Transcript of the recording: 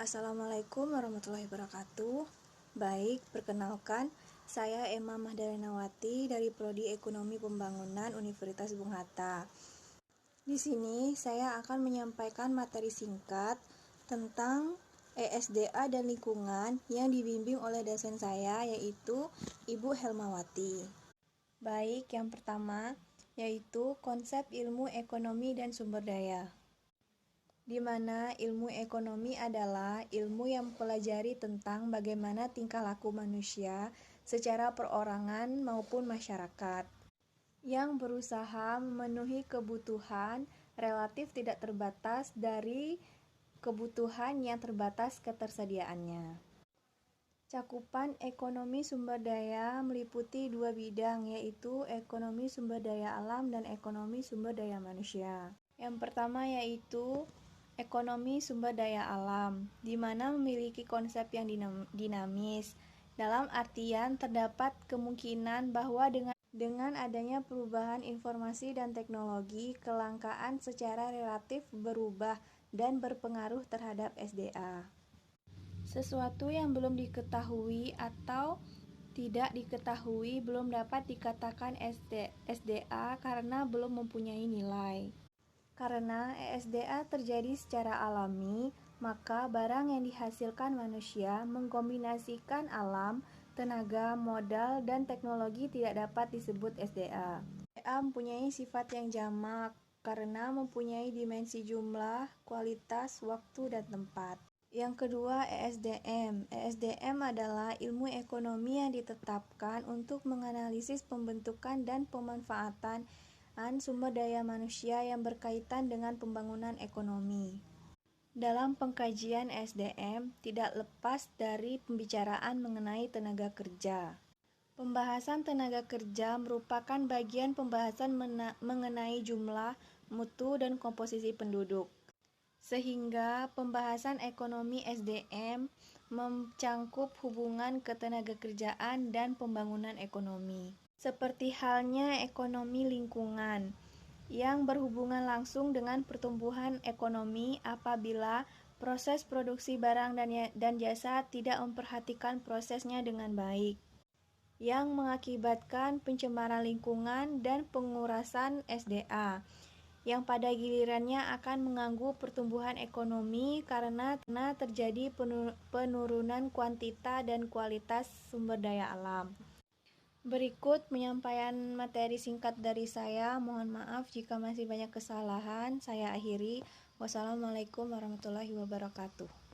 Assalamualaikum warahmatullahi wabarakatuh. Baik, perkenalkan, saya Emma Mahdalenawati dari Prodi Ekonomi Pembangunan Universitas Bung Hatta. Di sini saya akan menyampaikan materi singkat tentang ESDA dan lingkungan yang dibimbing oleh dosen saya, yaitu Ibu Helmawati. Baik, yang pertama yaitu konsep ilmu ekonomi dan sumber daya, di mana ilmu ekonomi adalah ilmu yang mempelajari tentang bagaimana tingkah laku manusia secara perorangan maupun masyarakat, yang berusaha memenuhi kebutuhan relatif tidak terbatas dari kebutuhan yang terbatas ketersediaannya. Cakupan ekonomi sumber daya meliputi dua bidang, yaitu ekonomi sumber daya alam dan ekonomi sumber daya manusia. Yang pertama yaitu ekonomi sumber daya alam, di mana memiliki konsep yang dinamis, dalam artian terdapat kemungkinan bahwa dengan adanya perubahan informasi dan teknologi, kelangkaan secara relatif berubah dan berpengaruh terhadap SDA. Sesuatu yang belum diketahui atau tidak diketahui belum dapat dikatakan SDA karena belum mempunyai nilai. Karena ESDA terjadi secara alami, maka barang yang dihasilkan manusia mengkombinasikan alam, tenaga, modal, dan teknologi tidak dapat disebut SDA. SDA mempunyai sifat yang jamak karena mempunyai dimensi jumlah, kualitas, waktu, dan tempat. Yang kedua, ESDM. ESDM adalah ilmu ekonomi yang ditetapkan untuk menganalisis pembentukan dan pemanfaatan sumber daya manusia yang berkaitan dengan pembangunan ekonomi. Dalam pengkajian ESDM tidak lepas dari pembicaraan mengenai tenaga kerja. Pembahasan tenaga kerja merupakan bagian pembahasan mengenai jumlah, mutu, dan komposisi penduduk. Sehingga pembahasan ekonomi SDM mencangkup hubungan ketenagakerjaan dan pembangunan ekonomi. Seperti halnya ekonomi lingkungan, yang berhubungan langsung dengan pertumbuhan ekonomi apabila proses produksi barang dan jasa tidak memperhatikan prosesnya dengan baik, yang mengakibatkan pencemaran lingkungan dan pengurasan SDA, yang pada gilirannya akan mengganggu pertumbuhan ekonomi karena terjadi penurunan kuantita dan kualitas sumber daya alam. Berikut penyampaian materi singkat dari saya. Mohon maaf jika masih banyak kesalahan. Saya akhiri. Wassalamualaikum warahmatullahi wabarakatuh.